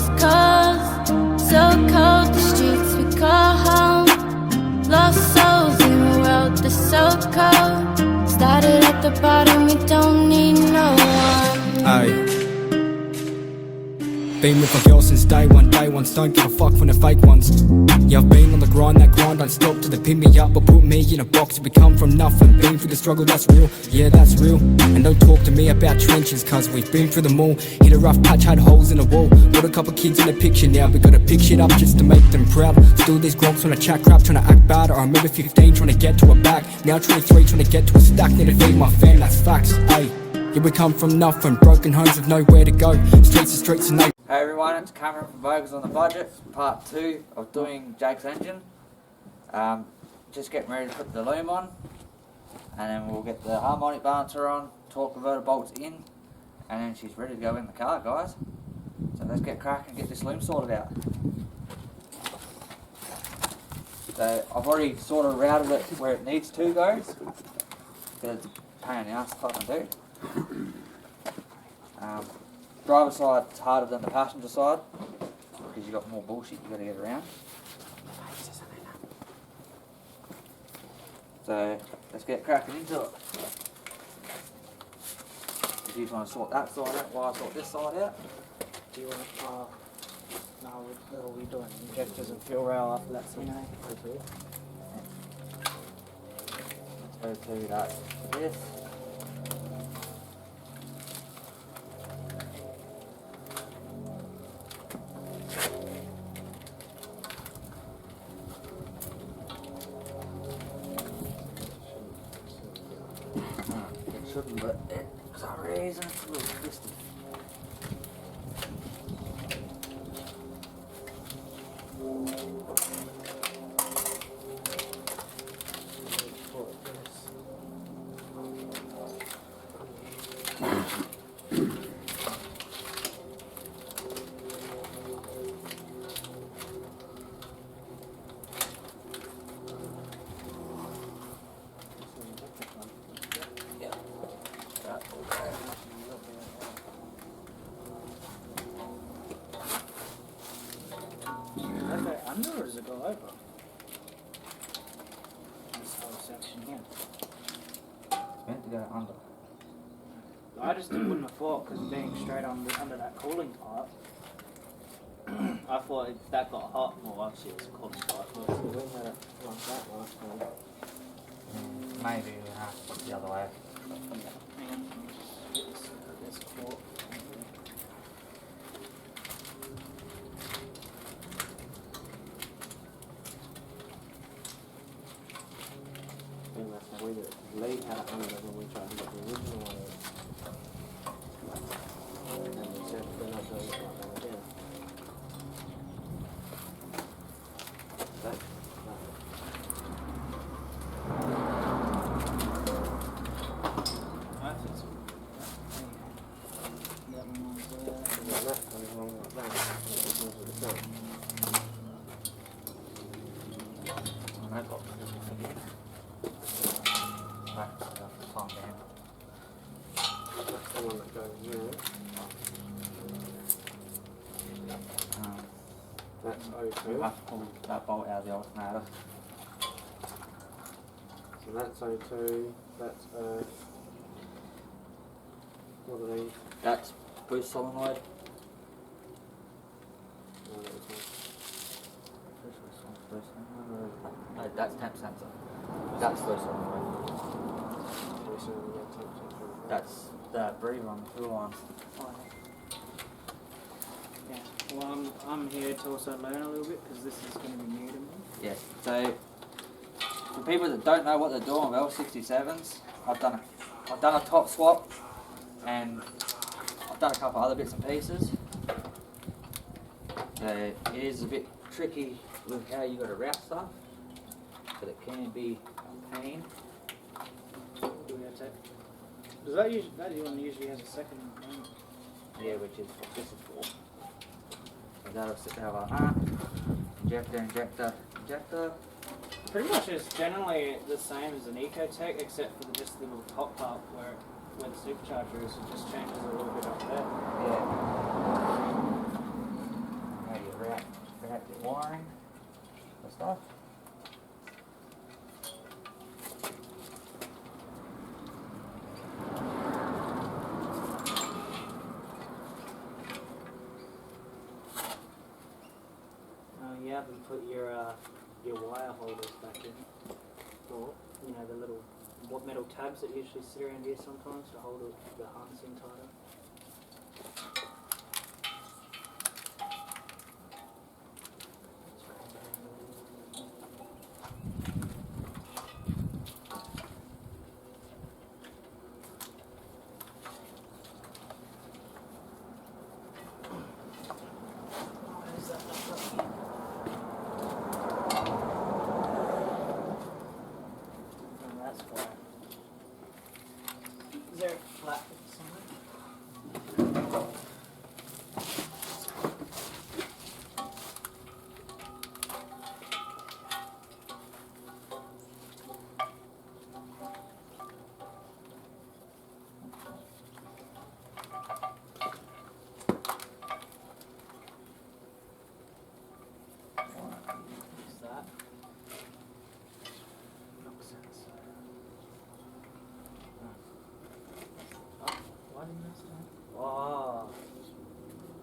West Coast, so cold, the streets we call home. Lost souls in a world that's so cold. Started at the bottom, we don't need no one. Aye. Been with my girl since day one, don't give a fuck from the fake ones. Yeah, I've been on the grind, that grind don't stop till they pick me up or put me in a box. We come from nothing, been through the struggle, that's real, yeah that's real. And don't talk to me about trenches, cause we've been through them all. Hit a rough patch, had holes in the wall. Got a couple kids in the picture now, we gotta pick shit up just to make them proud. Still these gronks wanna chat crap, trying to act bad. I remember 15 trying to get to a bag, now 23 trying to get to a stack. Need to feed my fam, that's facts, ayy. Yeah, we come from nothing, broken homes with nowhere to go. Streets to streets and they. Hey everyone, it's Cameron from Vocals on the Budget, part 2 of doing Jake's engine. Just getting ready to put the loom on, and then we'll get the harmonic balancer on, torque converter bolts in, and then she's ready to go in the car, guys. So let's get cracking and get this loom sorted out. So I've already sort of routed it where it needs to go, because it's a pain in the ass to fucking do. Driver side's harder than the passenger side because you've got more bullshit you've got to get around. So let's get cracking into it. If you want to sort that side out while I sort this side out. Do you want to, no, what are we doing? Injectors and fuel rail after that, so you know. Let's go to that for this. But for some reason it's a little twisted. Under or does it go over? This whole section here. Meant to go under. I just wouldn't have thought, because being straight under that cooling pipe, I thought if that got hot, well actually it's a cooling pipe. So we had it like that last time. Maybe we have to put it the other way. Hang on. There's a fork. We did late had under when we tried to get the original one. And they said they're not doing it like that again. That's the one that goes here. That's O2. We'll have to pull that bolt out of the alternator. So that's O2. That's what are these? That's boost solenoid. No, that was No, that's temp sensor. That's boost solenoid. That's the breather on the fuel line. Yeah. Well, I'm here to also learn a little bit because this is going to be new to me. Yes. So for people that don't know what they're doing with L67s, I've done a top swap, and I've done a couple other bits and pieces. So it is a bit tricky with how you got to route stuff, but it can be a pain. Do we have tape? Does that one usually has a second one? Yeah, which is what this is for. So that'll sit there like that. Injector, injector, injector. Pretty much it's generally the same as an Ecotech, except for just the little top part where the supercharger is. It just changes a little bit up there. Yeah. out and put your wire holders back in. Or, you know, the little metal tabs that usually sit around here sometimes to hold the harness in tighter. Is there a flat somewhere? What's that? Knocks outside. Why didn't I start? Oh,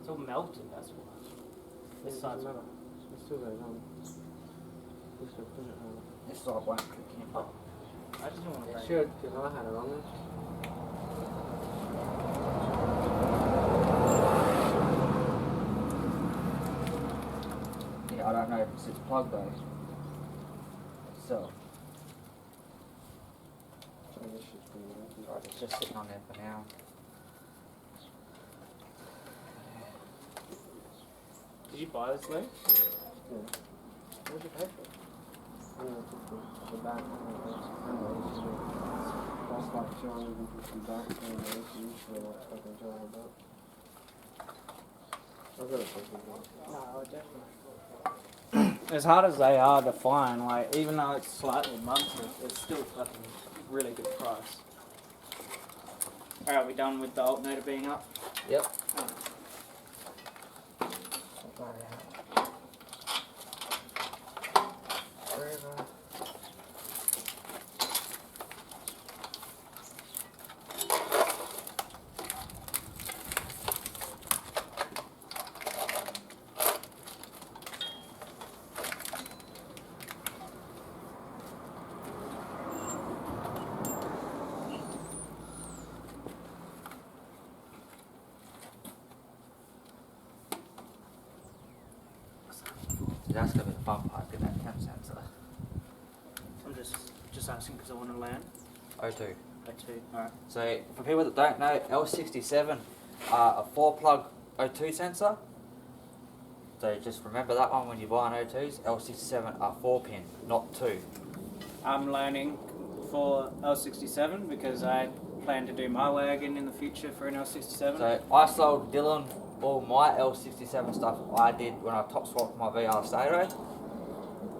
it's all melted, that's why. This side's matter. It still goes on. We still put it on. This side won't click in. Oh, I just don't want to It break should, because I had it on there. Yeah, I don't know if it's plugged though. So, So this should be working. right, it's just sitting on there for now. Did you buy this, Lou? Yeah. What did you pay for it? I know, I took the back. That's like 250 back. And it's usually like fucking 200 bucks. I've got it for you. No, definitely. As hard as they are to find, like, even though it's slightly munted, it's still fucking really good price. Alright, we done with the alternator being up? Yep. Oh. That's gonna be the fun part, getting that temp sensor. I'm just asking because I want to land. O2. Alright. So, for people that don't know, L67 are a 4-plug O2 sensor. So just remember that one when you buy an O2s. L67 are 4-pin, not 2. I'm learning for L67 because I plan to do my wagon in the future for an L67. So I sold Dylan all my L67 stuff I did when I top swapped my VR Stato.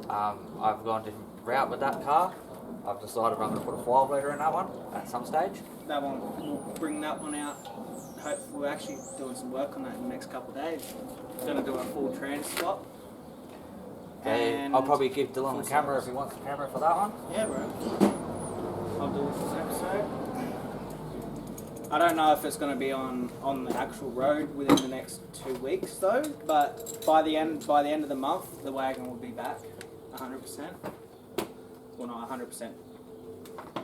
I've gone a different route with that car. I've decided I'm going to put a 5-litre in that one at some stage. That one, we'll bring that one out. We're actually doing some work on that in the next couple of days. Going to do a full trans swap. I'll probably give Dylan the camera if he wants the camera for that one. Yeah, bro. I'll do it for this episode. I don't know if it's going to be on the actual road within the next 2 weeks though, but by the end of the month, the wagon will be back 100%. Well, not 100%,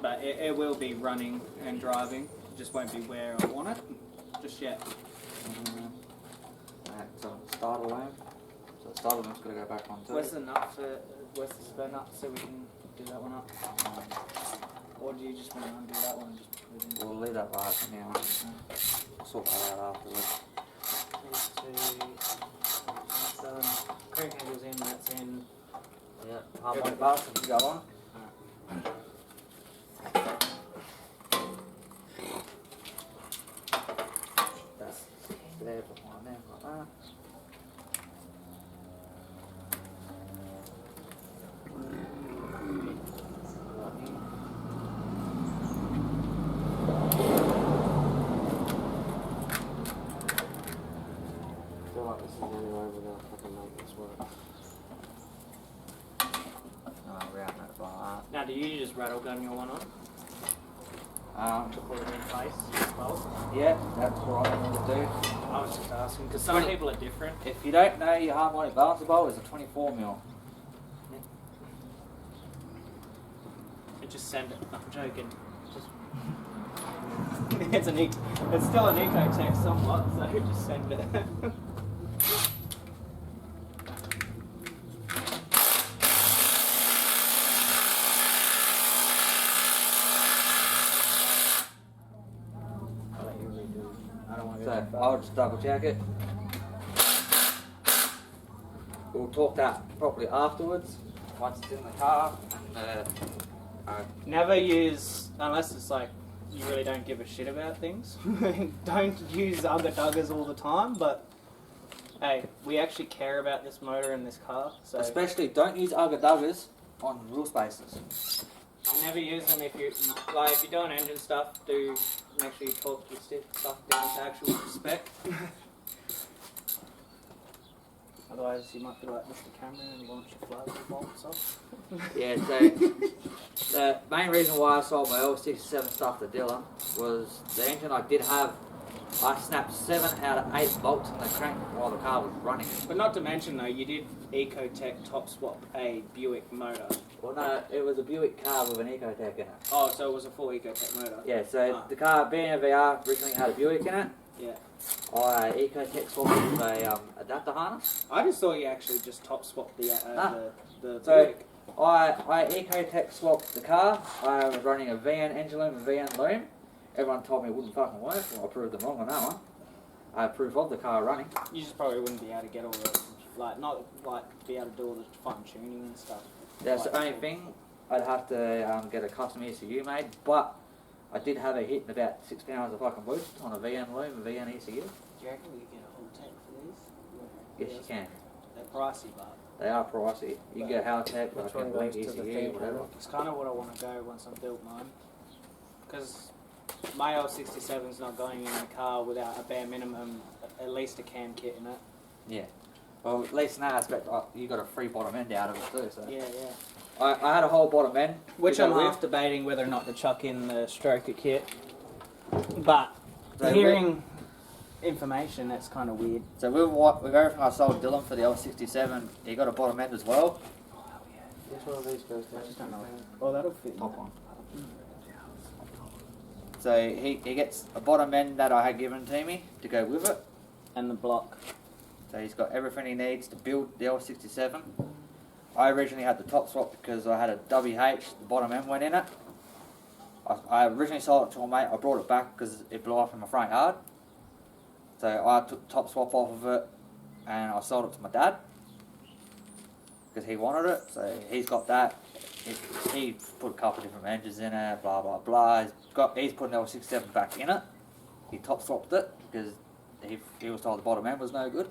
but it will be running and driving. It just won't be where I want it just yet. So starter loom. So the starter loom's got to go back on too. Where's the nut where's the spare nut so we can do that one up? Or do you just want to undo that one and just put it in? We'll leave that right for now. We'll sort that out afterwards. That's done. Crank handle's in, that's in. Yeah, harmonic bars, if you go on. That's there behind there, like that. I feel like this is the only way we're gonna fucking make this work. Round that like that. Now, do you just rattle gun your one on to put it in place as well? Yeah, that's what I want to do. I was just asking because some people are different. If you don't know, your harmonic balancer bolt is a 24mm. Just send it. I'm joking. It's it's still an Ecotech somewhat, so just send it. I'll let you redo. I don't want to go too So far. I'll just double check it. We'll talk that properly afterwards, once it's in the car. And, Never use, unless it's like you really don't give a shit about things. Don't use ugga duggers all the time, but hey, we actually care about this motor and this car, so especially don't use ugga duggers on wheel spaces. never use them if you're doing engine stuff. Do make sure you talk your stuff down to actual spec. Otherwise, you might be like Mr. Cameron and launch your flywheel bolts off. Yeah, so the main reason why I sold my L67 stuff to Dylan was the engine I did have, I snapped 7 out of 8 bolts in the crank while the car was running. But not to mention though, you did Ecotech top swap a Buick motor. Well, no, it was a Buick car with an Ecotech in it. Oh, so it was a full Ecotech motor. Yeah, so the car, being a VR, originally had a Buick in it. Yeah. I Ecotech swapped it with a adapter harness. I just thought you actually just top swapped the So Buick. I Ecotech swapped the car. I was running a VN engine loom and VN loom. Everyone told me it wouldn't fucking work. Well, I proved them wrong on that one. I had proof of the car running. You just probably wouldn't be able to get all the be able to do all the fine tuning and stuff. That's the only thing. I'd have to get a custom ECU made, but I did have a hit in about 16 hours of fucking boost on a VN loom and VN ECU. Do you reckon we can get a whole tech for these? Yes, you can. They're pricey, but They are pricey. You can get a Haltech, Which like one a goes Link to the ECU, thing? whatever. it's kind of what I want to go once I've built mine. Because my L67's not going in the car without a bare minimum, at least a cam kit in it. Yeah. Well, at least in that aspect, you got a free bottom end out of it too. So Yeah, yeah. I had a whole bottom end, Which to I'm go with. half debating whether or not to chuck in the stroker kit. But So hearing information, that's kind of weird. So with everything I sold Dylan for the L67, he got a bottom end as well. Which one of these goes down? I just don't know. Oh, that'll fit. Top one. So he gets a bottom end that I had given to me to go with it. And the block. So he's got everything he needs to build the L67. I originally had the top swap because I had a WH, the bottom end went in it. I originally sold it to a mate, I brought it back because it blew off in my front yard. So I took the top swap off of it and I sold it to my dad because he wanted it. So he's got that. He put a couple of different engines in it, blah blah blah. He's put an L67 back in it. He top swapped it because he was told the bottom end was no good.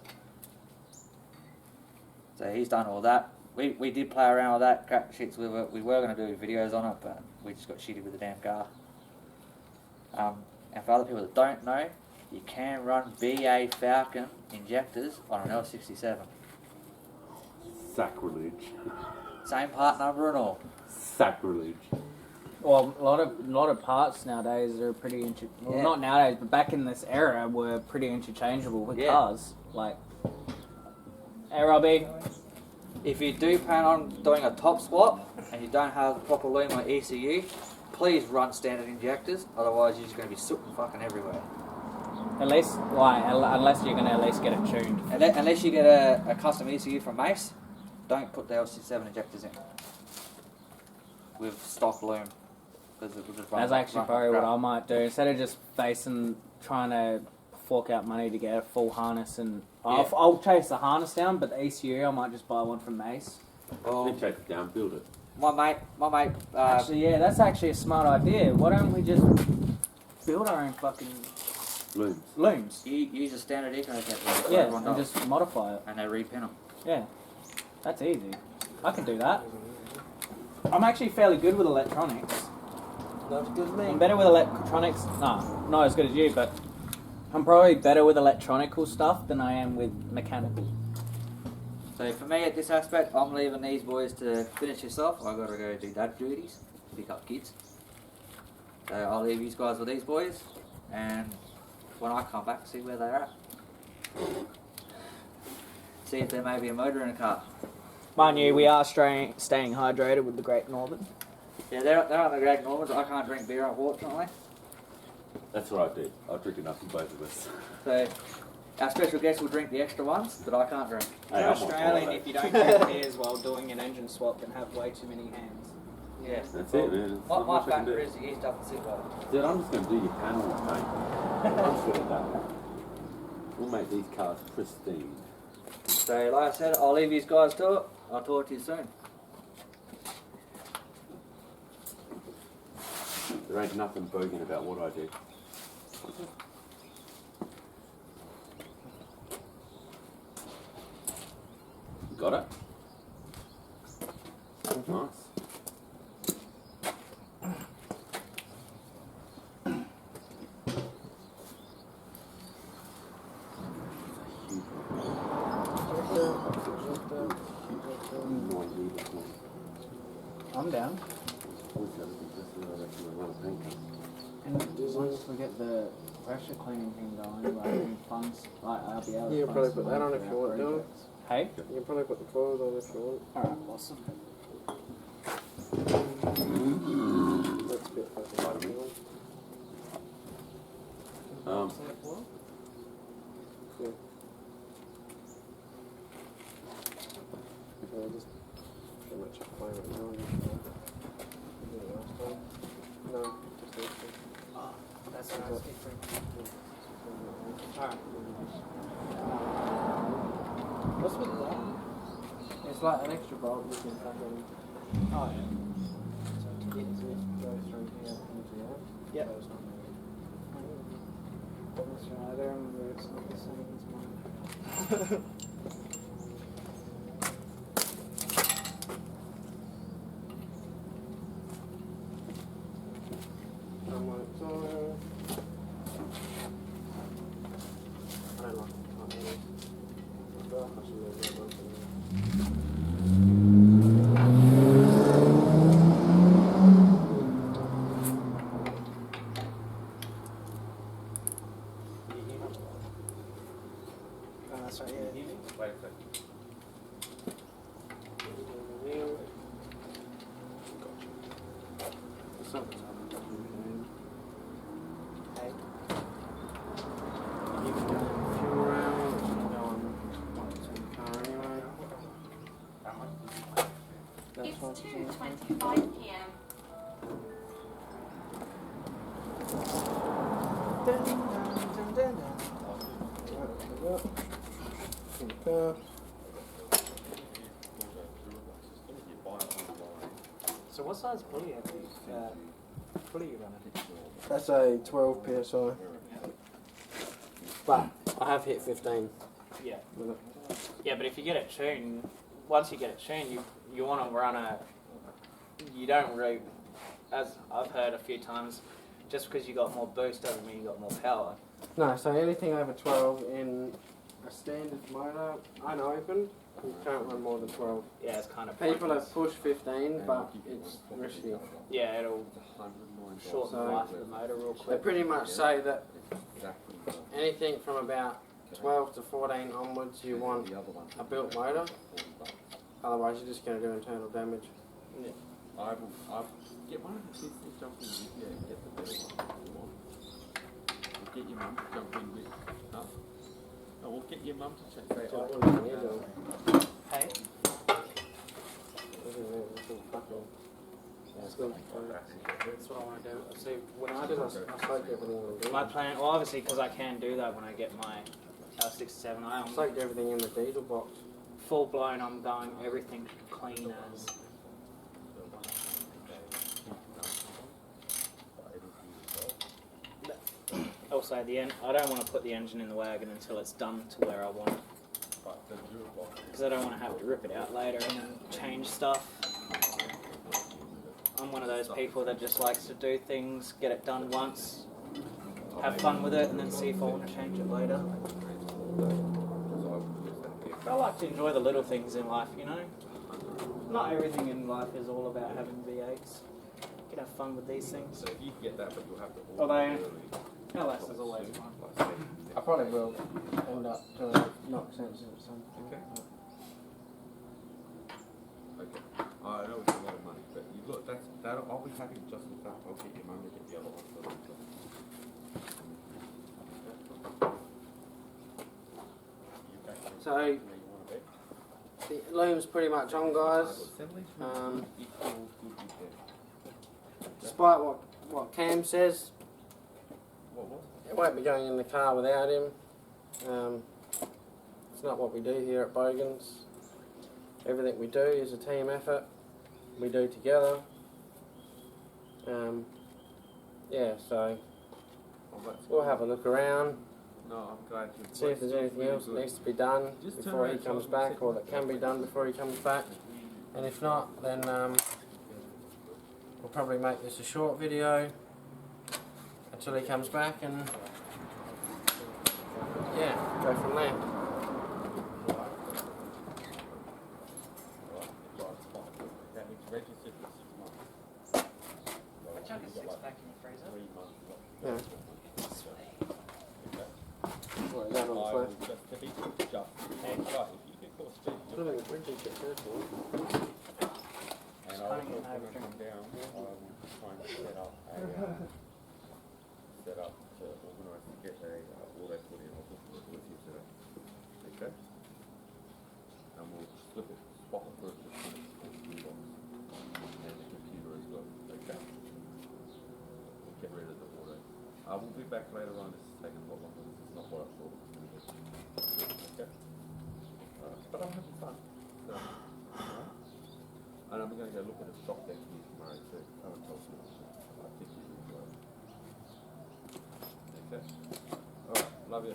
So he's done all that. We did play around with that, crack shits with it. We were going to do videos on it, but we just got shitty with the damn car. And for other people that don't know, you can run BA Falcon injectors on an L67. Sacrilege. Same part number and all. Sacrilege. Well, a lot of parts nowadays are pretty Yeah. not nowadays, but back in this era were pretty interchangeable with Yeah. cars. Like, hey Robbie, If you do plan on doing a top swap and you don't have the proper loom or ECU, please run standard injectors. Otherwise, you're just going to be sooting fucking everywhere. at least unless you're gonna at least get it tuned. Unless you get a custom ECU from Mace, don't put the L67 injectors in with stock loom. Because it will just run. That's actually run probably crap. what I might do instead of just trying to fork out money to get a full harness and Yeah. I'll chase the harness down, but the ECU I might just buy one from Mace. Well, Then take it down, build it. my mate. Actually, yeah, that's actually a smart idea. Why don't we just build our own fucking Looms. looms? You use a standard Ecotech. Yeah, and just modify it. and they repin them. Yeah, that's easy. I can do that. I'm actually fairly good with electronics. Not as good as me. I'm better with electronics. Nah, not as good as you, but I'm probably better with electronical stuff than I am with mechanical. So for me, at this aspect, I'm leaving these boys to finish this off. I gotta go do dad duties, pick up kids. So I'll leave you guys with these boys, and when I come back, see where they're at. See if there may be a motor in a car. Mind you, we are staying hydrated with the Great Northern. Yeah, they're on the Great Normans. I can't drink beer, unfortunately. That's what I do. I'll drink enough for both of us. So our special guest will drink the extra ones, but I can't drink. Hey, You're I'm on Australian board, if you don't drink beers while doing an engine swap and have way too many hands. Yeah. That's it, man. My Not much I can factor do. is the yeast doesn't sit well. Dude, I'm just going to do your panels, mate. I'm good at that. We'll make these cars pristine. So like I said, I'll leave these guys to it. I'll talk to you soon. There ain't nothing bogan about what I do. Got it? Nice. I'm down. And once we get the pressure cleaning thing going, like in funds, like I'll be able to. You can probably put that on if you want, Dylan. Hey? You can probably put the coils on if you want. Alright, awesome. That's a bit fucking yeah. Yeah, just pretty much applying it now. No, just this one. That's nice, different. Alright. What's with that? It's like an extra bolt you can plug in. Oh, yeah. So to get to it, go through here into here. Yep. So it's not moving. That's right, I remember it's not the same as mine. I'm like, so I don't know. I should move that one for now. That's right, yeah. Hey. You can go fuel round, you can go on the car anyway. That's It's what 2:25 p.m. So what size pulley have you, pulley you running? That's a 12 psi. But I have hit 15 Yeah. with it. Yeah, but if you get it tuned, once you get it tuned, you want to run a. You don't really, as I've heard a few times, just because you got more boost doesn't mean you got more power. No, so anything over 12 in a standard motor, unopened, you can't run more than 12. Yeah, it's kind of. People pointless. have pushed 15, but it's risky. Yeah, it'll shorten the So- life of the motor real They quick. pretty much say that anything from about 12 to 14 onwards, you want a built motor. Otherwise, you're just going to do internal damage. I will get one of the sisters jump in with you and get the better one if you want. Or get your mum to jump in with us. No, we'll get your mum to check that out. Hey. That's good. That's what I want to do. See, when I I do just I soaked everything in the my diesel. plan, well, obviously, because I can do that when I get my L67, I I'm soaked everything in the diesel box. full blown. I'm going everything clean as. Also, I don't want to put the engine in the wagon until it's done to where I want it. Because I don't want to have to rip it out later and then change stuff. I'm one of those people that just likes to do things, get it done once, have fun with it, and then see if I want to change it later. I like to enjoy the little things in life, you know? Not everything in life is all about having V8s. You can have fun with these things. So if you get that, but you'll have to Although, LS is always fun. I probably will end up doing it knock sense at some point. Okay. Okay. I know it's a lot of money, but you look, I'll be happy just with that. I'll get your mum to get the other one for them. So the loom's pretty much on, guys. Despite what Cam says, it won't be going in the car without him. It's not what we do here at Bogans. Everything we do is a team effort. We do together. Yeah, so we'll have a look around. No, I'm glad you. See if there's anything else that needs to be done before he comes back, or that can be done before he comes back. And if not, then we'll probably make this a short video until he comes back, and yeah, go from there. Yeah. What, is that on the phone? And I'll come down. I will try and set up to organise to get all that put in. I'll look with you today. Okay? And we'll flip it, swap it through the toolbox. And the computer as well. Okay? We'll get rid of the auto. I will be back later on. This is taking a lot longer. This is not what I thought it was going to be. Okay? But I'm having fun. So, alright? And I'm going to go look at a stock deck here tomorrow too. I haven't told you. I think you will enjoy it. Okay? Alright, love you.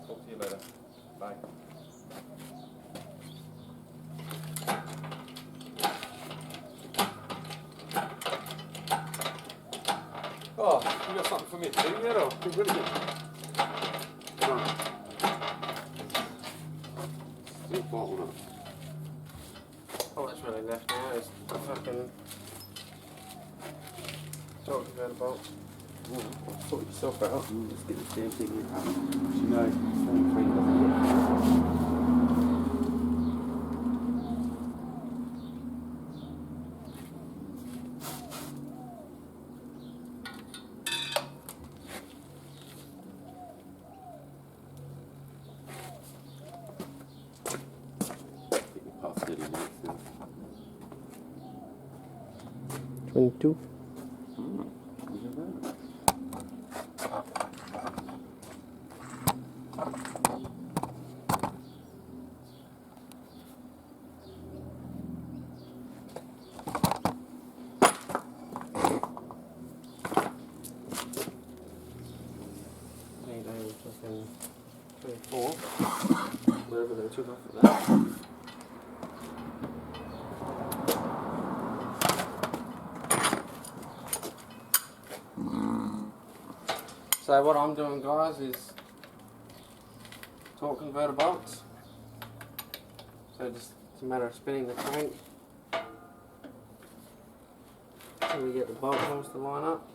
Talk to you later. Bye. Oh, you got something for me too, yet, or really good? All that's really left now is the fucking salt converter bolt. Sort yourself out and just get this damn thing in. You know, 43 doesn't work. Past 30 minutes now. 22. Fucking 24. Wherever they took off at that. So what I'm doing, guys, is torque converter bolts. So just it's a matter of spinning the crank until we get the bolt holes to line up.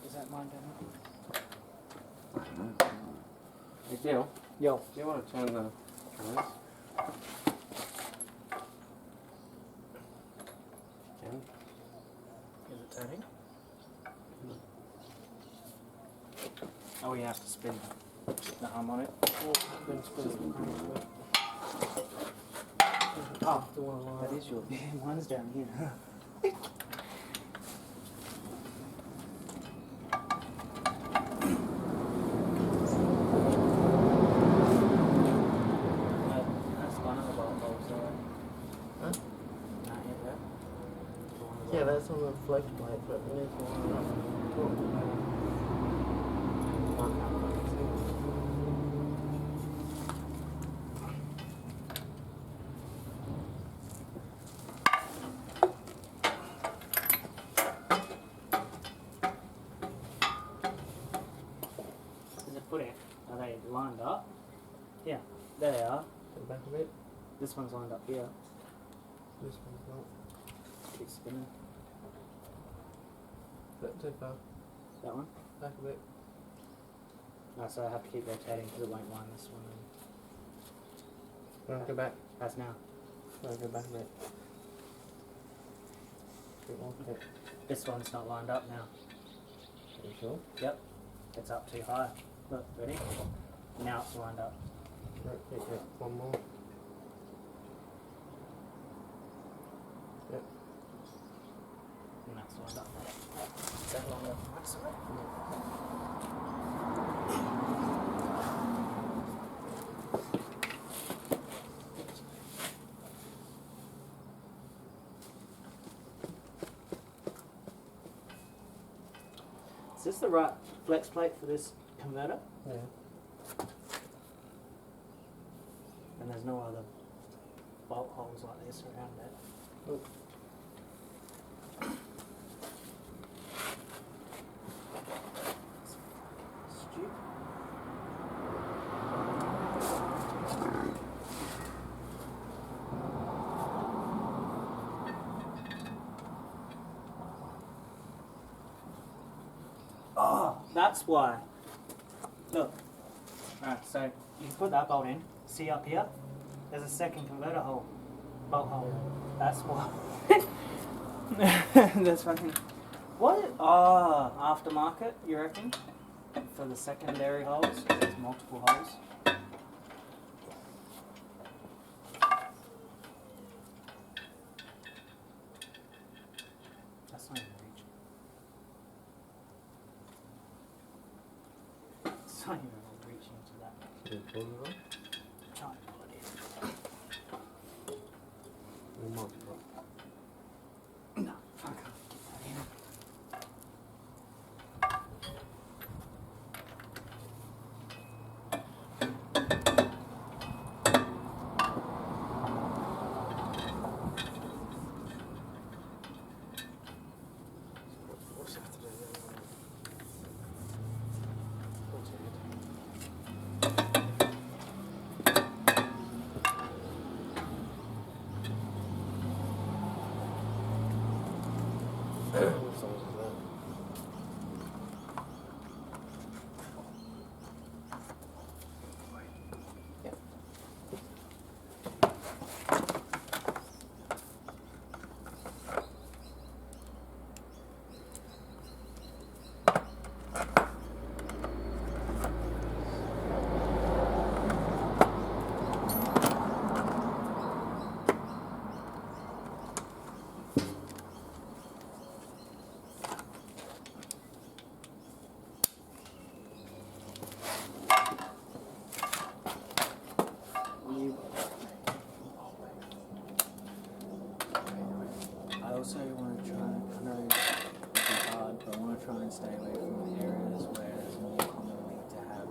Is that mine down? Hey Gil, Yo. do you want to turn the trains? Can. Is it turning? Oh, you have to spin the arm on it. Then spin the crank. Oh, the one that is yours. Yeah, mine's down here. Yeah, that's on the flex plate, but we need to line up and torque. There they are. To the back of it. This one's lined up here. This one's not. Keep spinning. That too far. That one? Back of it. No, so I have to keep rotating because it won't line this one. Right, go back. That's now. Right, go back a bit. Bit more. Yeah. This one's not lined up now. Are you sure? Yep. It's up too high. Look, ready? Now it's lined up. Right, yeah. One more. Yep. And that's lined up. Is that lined up right side? Is this the right flex plate for this converter? Yeah. And there's no other bolt holes like this around it. Oh. Stupid. Oh, that's why. Look. Alright, so you can put that bolt in. See up here? There's a second converter hole. Bolt hole. That's why. That's fucking. What? Oh, aftermarket, you reckon? For the secondary holes? There's multiple holes. That's not even reaching. It's not even reaching to that. You pull it on? Trying to pull it in. You might. No, I can't get that in. What's that to do? I also want to try, I know it's hard, but I want to try and stay away from the areas where it's more commonly to have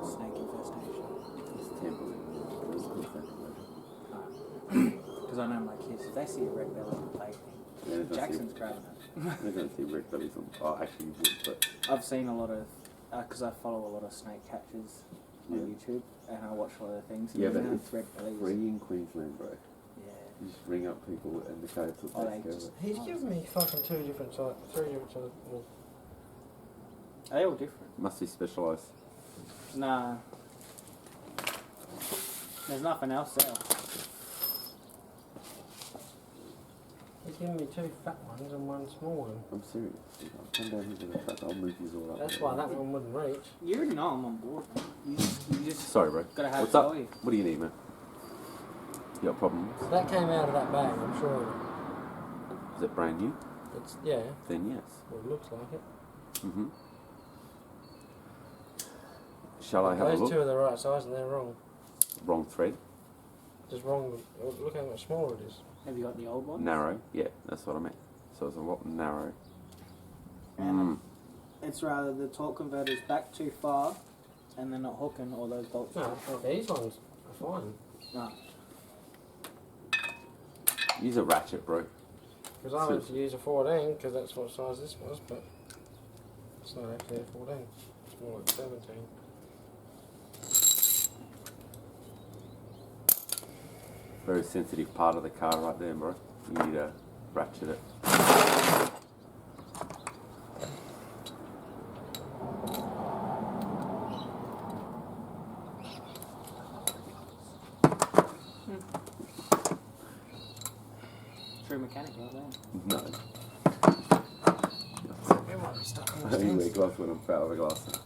snake infestation. It's temporary. It's constant. Because I know my kids, if they see a red belly on the plate, Yeah, they're Jackson's grabbing it. They're going to see red bellies on. Oh, actually, you would, but I've seen a lot of, because I follow a lot of snake catchers on Yeah. YouTube, and I watch a lot of things. Yeah, and but it's red bellies. free in Queensland, bro. Yeah. You just ring up people and the codes will Oh, take they care of just- it. He's given me fucking three different sizes. Well, Are they all different? Must be specialised. Nah. There's nothing else there. he's given me two fat ones and one small one. I'm serious. I'll come down here to the truck. I'll move these all up. That's why that one wouldn't reach. You already know I'm on board. You just Sorry, bro. gotta have What's up? value. What do you need, man? You got problems? That came out of that bag, I'm sure. Is it brand new? It's yeah. Then yes. Well, it looks like it. Mm-hmm. Shall I have a Those look? two are the right size and they're wrong. Wrong thread. Just wrong. Look how much smaller it is. Have you got the old one? Narrow. Yeah, that's what I meant. So it's a lot narrow. And it's rather the torque converter's back too far, and they're not hooking all those bolts. No, these ones are fine. No. Use a ratchet, bro. Because I went to use a 14 because that's what size this was, but it's not actually a 14. It's more like 17. very sensitive part of the car right there, bro. You need to ratchet it. True mechanic, right there. No. It might be stuck on I those only wear things. gloves when I'm proud of the glasses.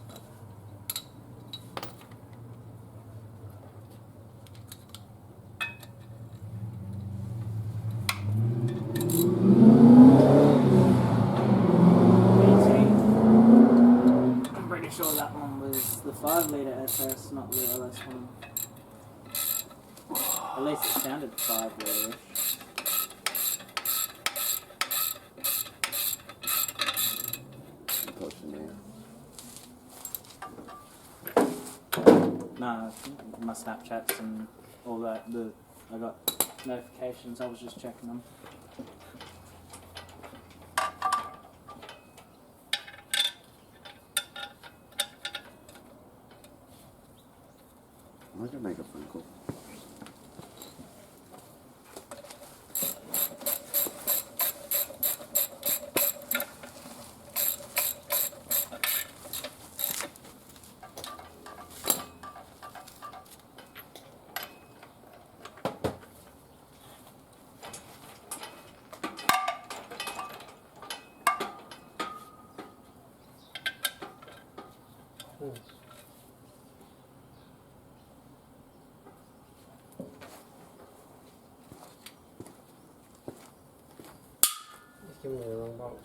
I'm pretty sure that one was the 5 litre SS, not the LS one. At least it sounded 5 litre-ish. No, my Snapchats and all that. I got notifications. I was just checking them. I'm gonna make a phone call. He's giving me the wrong box.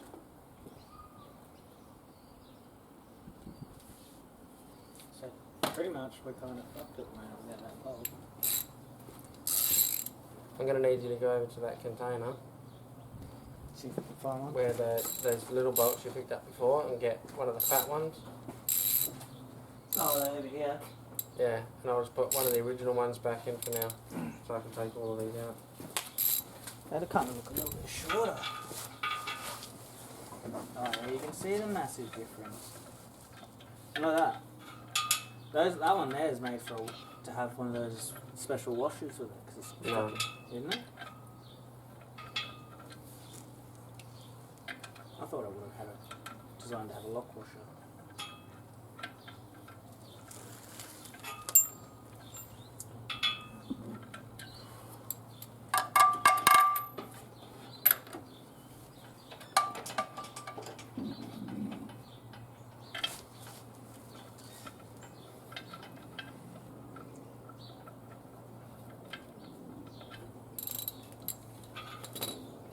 So pretty much we're kind of fucked at the moment without that bulb. I'm going to need you to go over to that container See if we can find one. where those little bolts you picked up before and get one of the fat ones. Oh, they're over here. Yeah, and I'll just put one of the original ones back in for now, so I can take all of these out. They kind of look a little bit shorter. Oh, yeah, you can see the massive difference. Look at that. That one there is made to have one of those special washers with it, cause it's No. isn't it? I thought it would have had a designed to have a lock washer.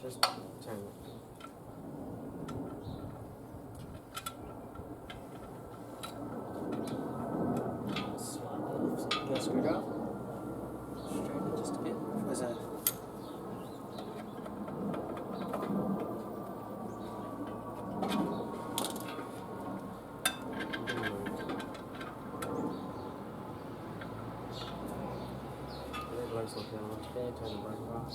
Just turn it. Slightly off, so you get a screwdriver. Straighten it just a bit. There's a It looks like they're not there, turn the brake off.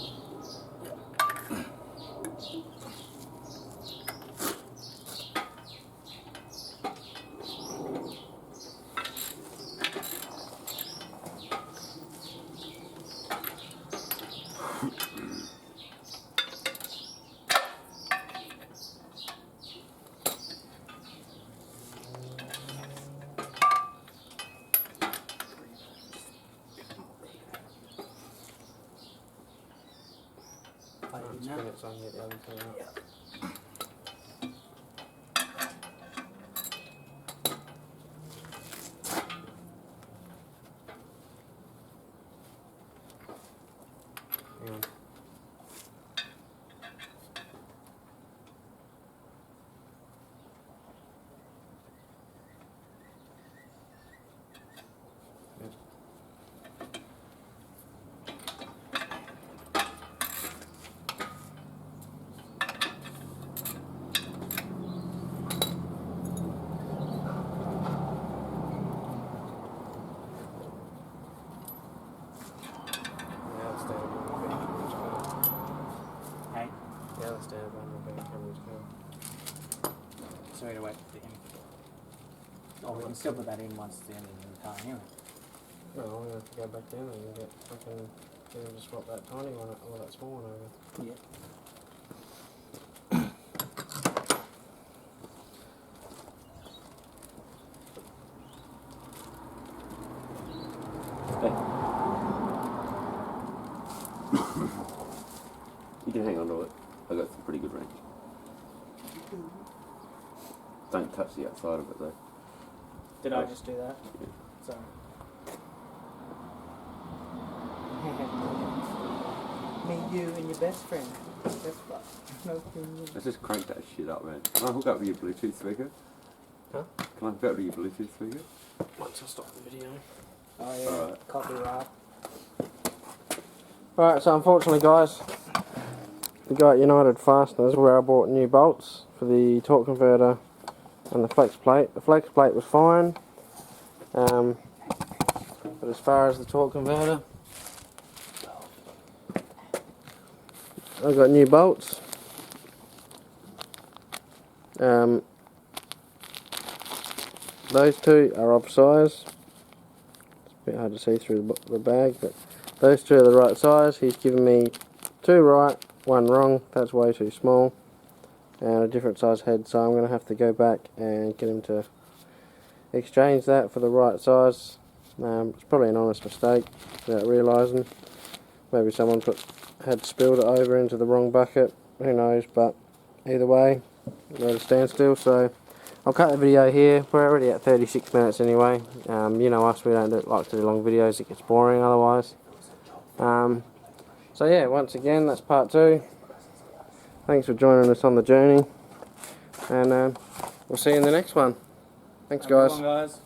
Spin it so I can get the other thing out. Hang on. hey. Yeah, let's stand up on the back camera's go. Sorry to wait for the end. Oh, we can still put that in once it's the end of the car anyway. No, I'm gonna have to go back down and get fucking You can just swap that tiny one or that small one over. Yeah. You can hang on to it. I got some pretty good range. Don't touch the outside of it though. Did I just do that? Yeah. Sorry. Me, you, and your best friend. That's what. No thing. Let's just crank that shit up, man. Can I hook up with your Bluetooth speaker? Huh? Can I hook up with your Bluetooth speaker? Once I stop the video. Oh yeah. Alright. Copyright. Right, so unfortunately guys, we got United Fasteners where I bought new bolts for the torque converter and the flex plate. The flex plate was fine, but as far as the torque converter, I got new bolts. Those two are off size. It's a bit hard to see through the bag, but those two are the right size. He's given me 2 right, 1 wrong. That's way too small, and a different size head, so I'm going to have to go back and get him to exchange that for the right size. It's probably an honest mistake without realising. Maybe someone had spilled it over into the wrong bucket, who knows, but either way, we're at a standstill, so I'll cut the video here. We're already at 36 minutes anyway. You know us, we don't like to do long videos, it gets boring otherwise. So yeah, once again, that's part 2. Thanks for joining us on the journey, and we'll see you in the next one. Thanks guys. Have a good one, guys.